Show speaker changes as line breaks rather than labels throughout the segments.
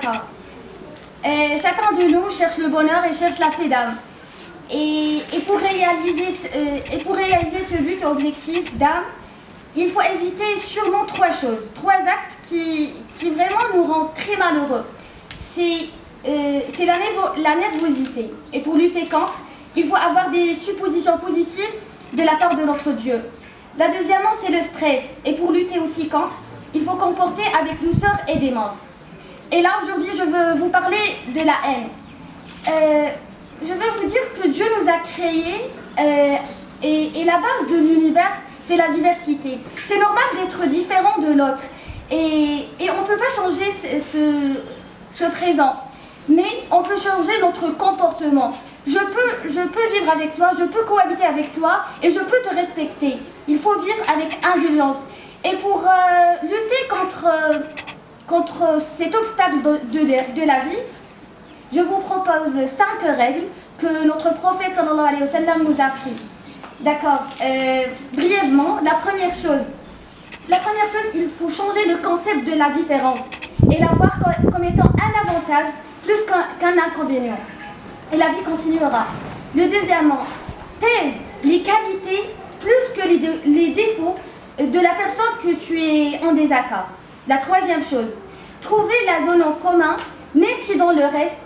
D'accord. Chacun de nous cherche le bonheur et cherche la paix d'âme. Et pour réaliser ce but et objectif d'âme, il faut éviter sûrement trois choses, trois actes qui vraiment nous rendent très malheureux. C'est la nervosité. Et pour lutter contre, il faut avoir des suppositions positives de la part de notre Dieu. La deuxièmement, c'est le stress. Et pour lutter aussi contre, il faut comporter avec douceur et démence. Et là, aujourd'hui, je veux vous parler de la haine. Je veux vous dire que Dieu nous a créés et la base de l'univers, c'est la diversité. C'est normal d'être différent de l'autre. Et on ne peut pas changer ce présent. Mais on peut changer notre comportement. Je peux vivre avec toi, je peux cohabiter avec toi et je peux te respecter. Il faut vivre avec indulgence. Et pour lutter contre cet obstacle de la vie, je vous propose 5 règles que notre prophète sallallahu alayhi wa sallam nous a appris. D'accord. Brièvement, la première chose, il faut changer le concept de la différence et la voir comme étant un avantage plus qu'un inconvénient. Et la vie continuera. Le deuxièmement, pèse les qualités plus que les défauts de la personne que tu es en désaccord. La troisième chose, trouver la zone en commun, même si dans le reste,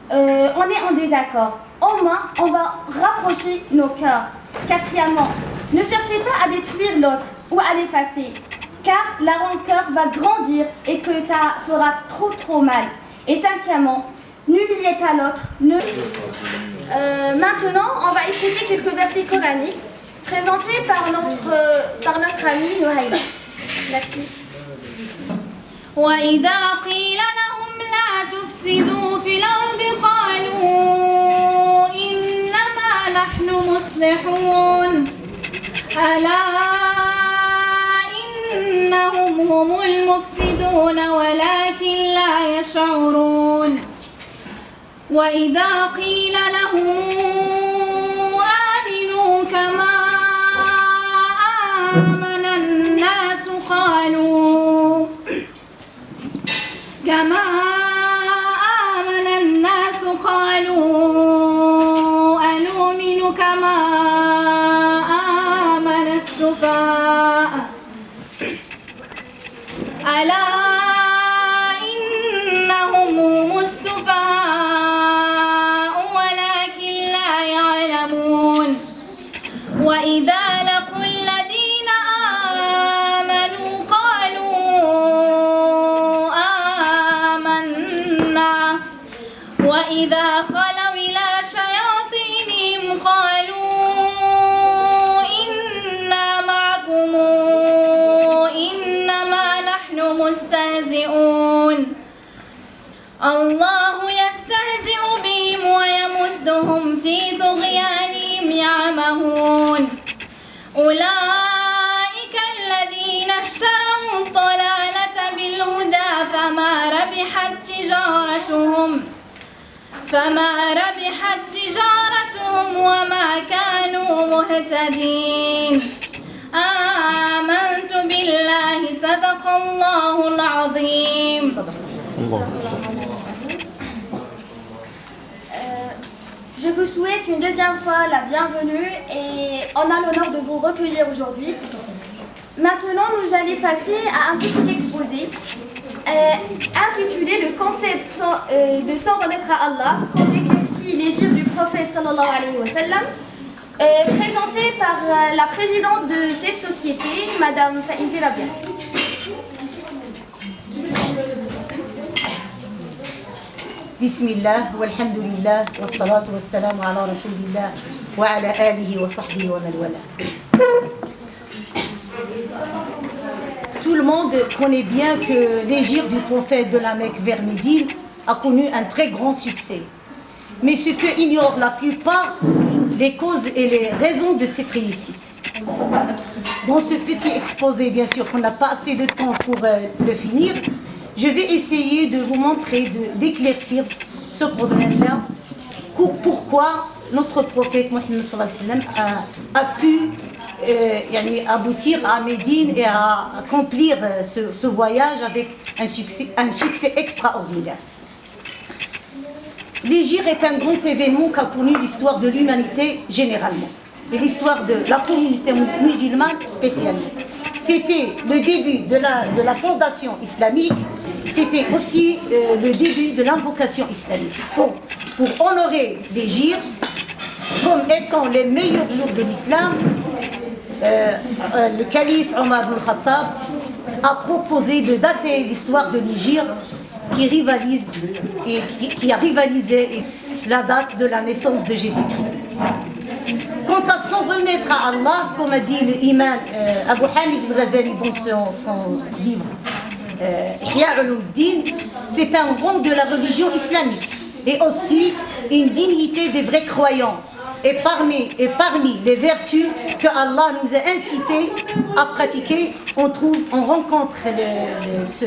on est en désaccord. Au moins, on va rapprocher nos cœurs. Quatrièmement, ne cherchez pas à détruire l'autre ou à l'effacer, car la rancœur va grandir et que ça fera trop mal. Et cinquièmement, n'oubliez pas l'autre. Maintenant, on va écouter quelques versets coraniques présentés par notre ami Nohaïla. Merci.
وإذا قيل لهم لا تفسدوا في الأرض قالوا إنما نحن مصلحون ألا إنهم هم المفسدون ولكن لا يشعرون وإذا قيل لهم آمنوا كما آمن الناس قالوا أنؤمن كما آمن السفهاء ألا إنهم هم السفهاء ولكن لا يعلمون وإذا لقوا الذين آمنوا قالوا آمنا وإذا خلوا إلى شياطينهم قالوا إنا معكم إنما نحن مستهزئون الله يستهزئ بهم ويمدهم في طغيانهم يعمهون أولئك الذين اشتروا الضلالة بالهدى فما ربحت تجارتهم وما كانوا مهتدين آمنت بالله صدق الله العظيم.
Je vous souhaite une deuxième fois la bienvenue et on a l'honneur de vous recueillir aujourd'hui. Maintenant, nous allons passer à un petit exposé intitulé Le concept de s'en remettre à Allah, comme l'éclaircit l'égide du prophète sallallahu alayhi wa sallam, présenté par la présidente de cette société, Madame Faizi Rabia.
Bismillah, walhamdulillah, wassalatu wassalamu ala rasulillah, wa ala alihi wa sahbihi wa man wala. Tout le monde connaît bien que l'hégire du prophète de la Mecque vers Médine a connu un très grand succès. Mais ce que ignorent la plupart, les causes et les raisons de cette réussite. Dans ce petit exposé, bien sûr qu'on n'a pas assez de temps pour le finir, je vais essayer de vous montrer, d'éclaircir ce problème-là, pourquoi notre prophète Mohammed sallallahu alayhi wa sallam a pu aboutir à Médine et à accomplir ce voyage avec un succès extraordinaire. l'hégire est un grand événement qu'a connu l'histoire de l'humanité généralement et l'histoire de la communauté musulmane spécialement. C'était le début de la fondation islamique, c'était aussi le début de l'invocation islamique. Pour honorer l'hégire comme étant les meilleurs jours de l'islam, le calife Omar ibn Khattab a proposé de dater l'histoire de l'hégire qui a rivalisé la date de la naissance de Jésus-Christ. Quant à s'en remettre à Allah, comme a dit l'imam Abu Hamid al-Ghazali dans son livre Ihya Ulumuddin, c'est un rang de la religion islamique et aussi une dignité des vrais croyants. Et parmi les vertus que Allah nous a incités à pratiquer, on rencontre ce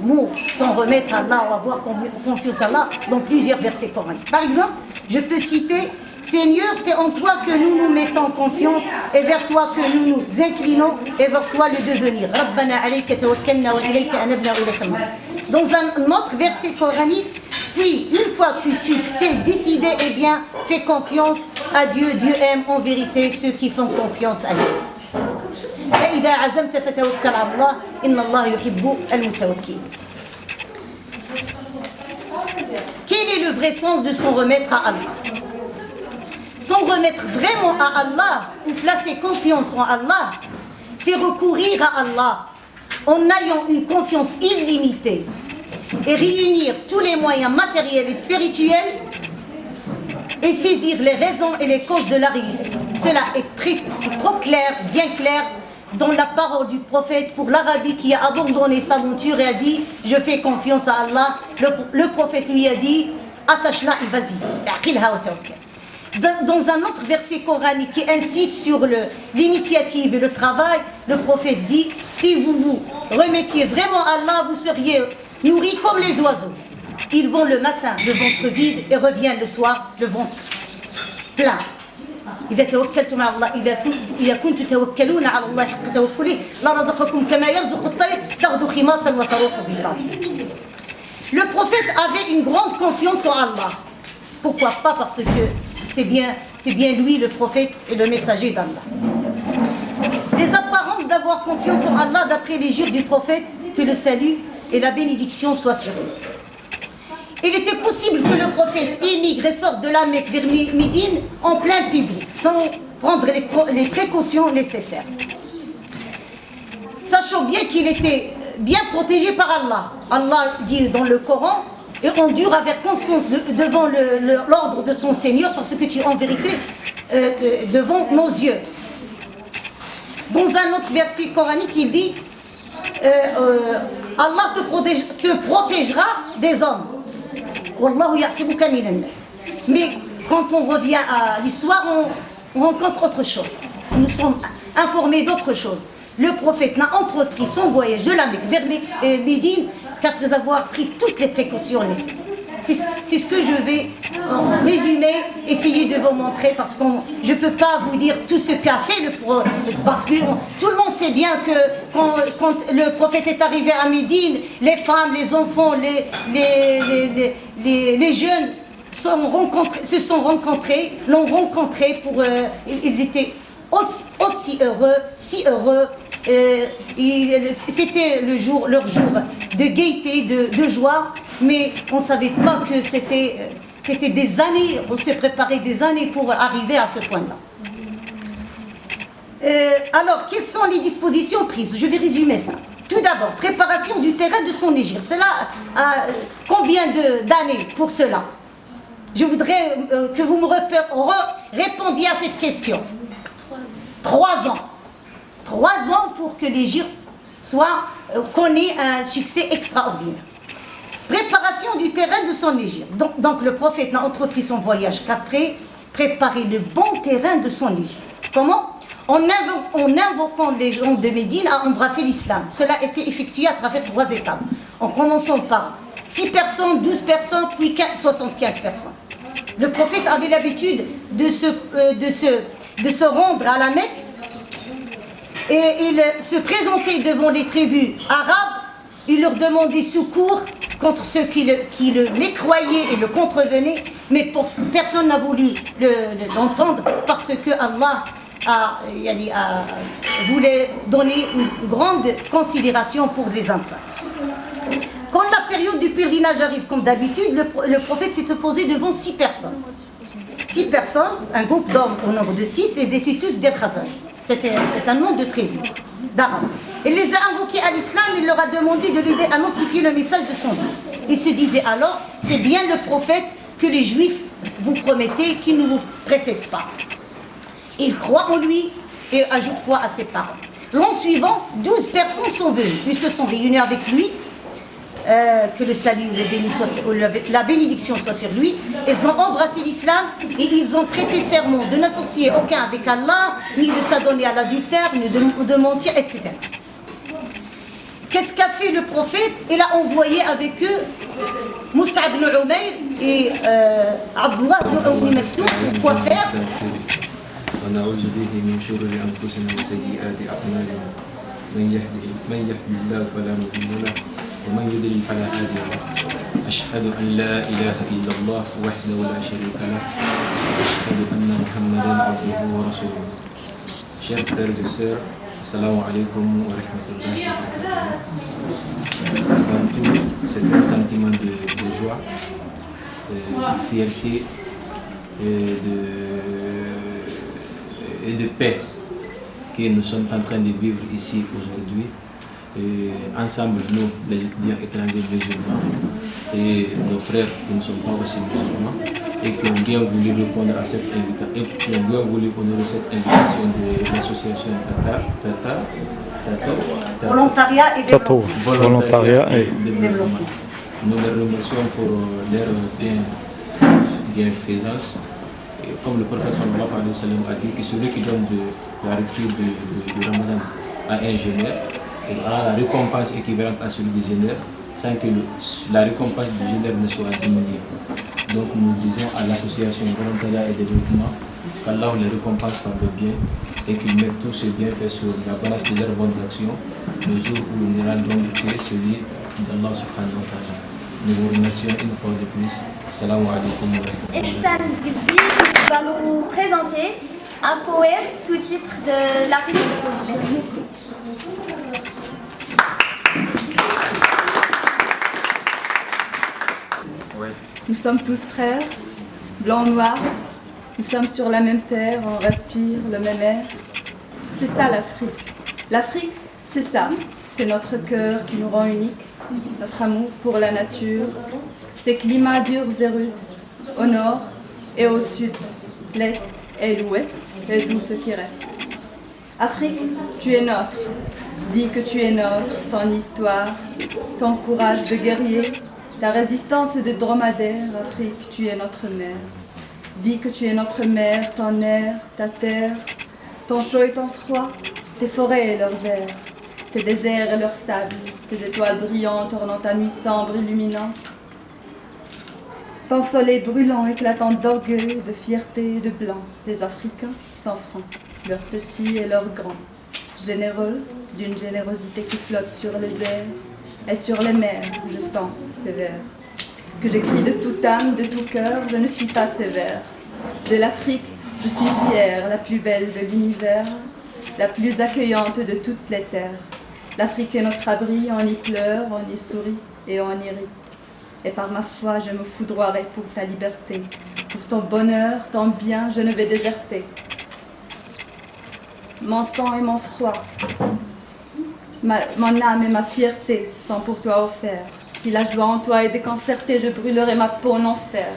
mot s'en remettre à Allah ou avoir confiance à Allah dans plusieurs versets coraniques. Par exemple, je peux citer: Seigneur, c'est en toi que nous nous mettons confiance et vers toi que nous nous inclinons et vers toi le devenir. Rabbana alayka tawakkalna wa ilayka anabna wa ilayka al-masir. Dans un autre verset coranique, puis une fois que tu t'es décidé, eh bien, fais confiance à Dieu. Dieu aime en vérité ceux qui font confiance à lui. فإذا عزمت فتوكل على الله إن الله يحب المتوكلين. Quel est le vrai sens de s'en remettre à Allah? S'en remettre vraiment à Allah ou placer confiance en Allah, c'est recourir à Allah en ayant une confiance illimitée et réunir tous les moyens matériels et spirituels et saisir les raisons et les causes de la réussite. Cela est trop clair, bien clair dans la parole du prophète pour l'Arabie qui a abandonné sa monture et a dit: je fais confiance à Allah. Le prophète lui a dit: attache-la et vas-y, aqilha wa tawakkal. Dans un autre verset coranique qui incite sur l'initiative et le travail, le prophète dit: si vous vous remettiez vraiment à Allah, vous seriez nourris comme les oiseaux. Ils vont le matin le ventre vide et reviennent le soir le ventre plein. إذا توكلتم على الله إذا كنتم توكلون على الله حق توكله لرزقكم كما يرزق الطير تغدو خماصا وتروح بطانا. Le prophète avait une grande confiance en Allah. Pourquoi pas? Parce que c'est bien lui le prophète et le messager d'Allah. Les apparences d'avoir confiance en Allah d'après les jours du prophète, que le salut et la bénédiction soient sur eux. Il était possible que le prophète émigre et sorte de la Mecque vers Médine en plein public, sans prendre les précautions nécessaires. Sachant bien qu'il était bien protégé par Allah. Allah dit dans le Coran: et endure avec constance devant l'ordre de ton Seigneur, parce que tu es en vérité devant nos yeux. Dans un autre verset coranique, il dit: Allah te protégera des hommes. Wallahu ya'sibuka minan nas. Mais quand on revient à l'histoire, on rencontre autre chose. Nous sommes informés d'autre chose. Le prophète n'a entrepris son voyage de la Mecque vers Médine qu'après avoir pris toutes les précautions nécessaires. C'est ce que je vais en résumé essayer de vous montrer, parce que je ne peux pas vous dire tout ce qu'a fait le prophète, parce que tout le monde sait bien que quand le prophète est arrivé à Médine, les femmes, les enfants, les jeunes se sont rencontrés, l'ont rencontré pour... ils étaient aussi heureux, si heureux. C'était leur jour de gaieté, de joie, mais on ne savait pas que c'était des années, on se préparait des années pour arriver à ce point-là. Alors, quelles sont les dispositions prises? Je vais résumer ça. Tout d'abord, préparation du terrain de son hégire. Cela a combien d'années pour cela? Je voudrais que vous me répondiez à cette question. 3 ans. 3 ans pour que l'hégire connaisse un succès extraordinaire. Préparation du terrain de son hégire. Donc le prophète n'a entrepris son voyage qu'après préparer le bon terrain de son hégire. Comment? En invoquant les gens de Médine à embrasser l'islam. Cela a été effectué à travers 3 étapes. En commençant par 6 personnes, 12 personnes, puis 75 personnes. Le prophète avait l'habitude de se rendre à la Mecque et il se présentait devant les tribus arabes. Il leur demandait secours contre ceux qui le mécroyaient et le contrevenaient, mais personne n'a voulu l'entendre parce que Allah voulait donner une grande considération pour les Ansar. Quand la période du pèlerinage arrive, comme d'habitude, le prophète s'est posé devant 6 personnes. 6 personnes, un groupe d'hommes au nombre de 6, ils étaient tous des Khazraj. C'est un nom de tribu, d'Arabes. Il les a invoqués à l'islam, il leur a demandé de l'aider à notifier le message de son Dieu. Il se disait alors, c'est bien le prophète que les Juifs vous promettez, qui ne vous précède pas. Il croit en lui et ajoute foi à ses paroles. L'an suivant, 12 personnes sont venues. Ils se sont réunis avec lui, que le salut, la bénédiction soit sur lui. Ils ont embrassé l'islam et ils ont prêté serment de n'associer aucun avec Allah, ni de s'adonner à l'adultère, ni de mentir, etc. Qu'est-ce qu'a fait le prophète? Il a envoyé avec eux Moussa ibn Umayr et Abdullah ibn Umm Maktoum. Quoi faire?
ونعوذ به من شرور أنفسنا وسيئات أعمالنا من يهده الله فلا مضل له ومن يضلل فلا هادي له أشهد أن لا إله إلا الله وحده لا شريك له وأشهد أن محمدا عبده ورسوله. Chers frères et sœurs, assalamu alaikum wa rahmatullahi wa barakatuh. Avant tout, c'est un sentiment de joie, de fierté et de paix que nous sommes en train de vivre ici aujourd'hui. Ensemble, nous, les étudiants étrangers musulmans et nos frères qui ne sont pas aussi musulmans et qui ont bien voulu répondre à cette invitation, et qui ont bien voulu honorer cette invitation de l'association
Volontariat et
développement. Nous les remercions pour leur bienfaisance. Et comme le prophète sallallahu alayhi wa sallam a dit que celui qui donne de la rupture du Ramadan à un jeûneur, il aura la récompense équivalente à celui du jeûneur sans que la récompense du jeûneur ne soit diminuée. Donc nous disons à l'association Volontariat et Développement qu'Allah les récompense par le bien et qu'il mette tous ces bienfaits sur la balance de leurs bonnes actions le jour où nous rendrons que celui d'Allah subhanahu wa ta'ala. Nous vous remercions une fois de plus. Assalamu alaikum wa rahmatullahi.
Ihsan Zgilbi va nous présenter un poème sous-titre de la Révolution.
Nous sommes tous frères, blancs, noirs, nous sommes sur la même terre, on respire le même air. C'est ça l'Afrique. L'Afrique, c'est ça. C'est notre cœur qui nous rend uniques, notre amour pour la nature, ces climats durs et rudes, au nord et au sud, l'est et l'ouest, et tout ce qui reste. Afrique, tu es notre. Dis que tu es notre, ton histoire, ton courage de guerrier, ta résistance de dromadaire. Afrique, tu es notre mère. Dis que tu es notre mère, ton air, ta terre, ton chaud et ton froid, tes forêts et leurs vers, tes déserts et leurs sables, tes étoiles brillantes ornant ta nuit sombre illuminante. Ton soleil brûlant, éclatant d'orgueil, de fierté et de blanc, les Africains sans francs, leurs petits et leurs grands, généreux, d'une générosité qui flotte sur les airs, et sur les mers, je sens sévère. Que j'écris de toute âme, de tout cœur, je ne suis pas sévère. De l'Afrique, je suis fière, la plus belle de l'univers, la plus accueillante de toutes les terres. L'Afrique est notre abri, on y pleure, on y sourit et on y rit. Et par ma foi, je me foudroierai pour ta liberté. Pour ton bonheur, ton bien, je ne vais déserter. Mon sang et mon froid, mon âme et ma fierté sont pour toi offerts. Si la joie en toi est déconcertée, je brûlerai ma peau en enfer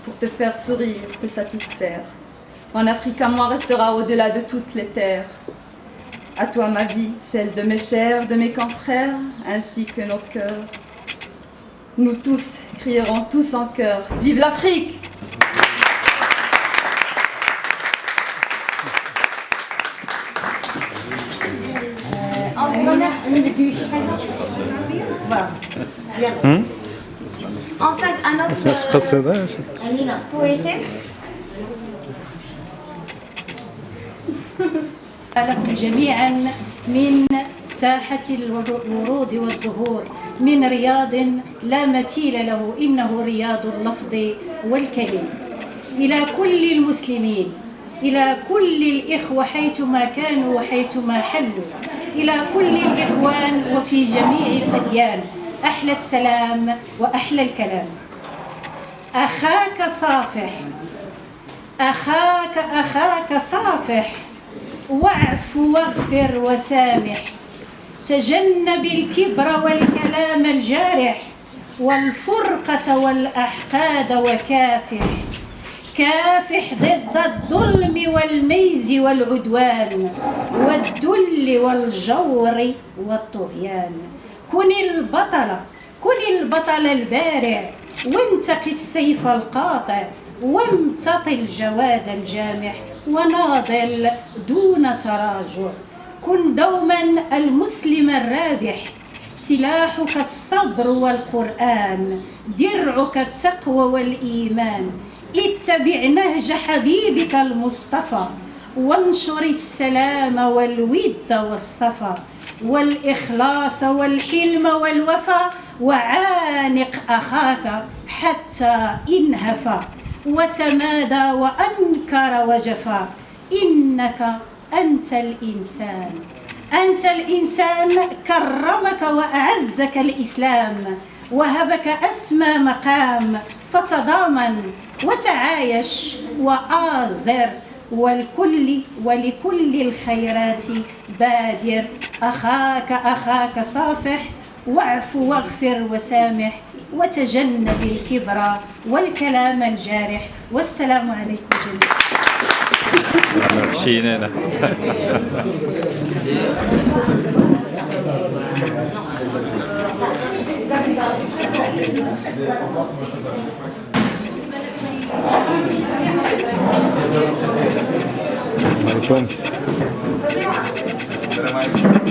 pour te faire sourire, te satisfaire. Mon Afrique à moi restera au-delà de toutes les terres. À toi ma vie, celle de mes chers, de mes confrères, ainsi que nos cœurs. Nous tous crierons tous en chœur. Vive l'Afrique!
On vous remercie.
Voilà.
On passe à notre poétesse.
لكم جميعا من ساحة الورود والزهور
من رياض لا مثيل له، إنه رياض اللفظ والكلم. إلى كل المسلمين، إلى كل الإخوة حيثما كانوا وحيثما حلوا، إلى كل الإخوان وفي جميع الأديان، أحلى السلام وأحلى الكلام. أخاك صافح، أخاك صافح، واعف واغفر وسامح، تجنب الكبر والكلام الجارح، والفرقة والأحقاد وكافح، كافح ضد الظلم والميز والعدوان والذل والجور والطغيان. كن البطل البارع، وانتق السيف القاطع، وامتط الجواد الجامح، وناضل دون تراجع. كن دوما المسلم الرابح، سلاحك الصبر والقرآن، درعك التقوى والإيمان. اتبع نهج حبيبك المصطفى، وانشر السلام والود والصفا، والإخلاص والحلم والوفا، وعانق أخاك حتى إن هفا وتمادى وأنكر وجفا. إنك أنت الإنسان، كرمك وأعزك الإسلام، وهبك أسمى مقام، فتضامن وتعايش وآزر، ولكل الخيرات بادر. أخاك صافح، واعف واغفر وسامح، وتجنب الكبر والكلام الجارح. والسلام عليكم جميعا.
شينينا عليكم. السلام عليكم.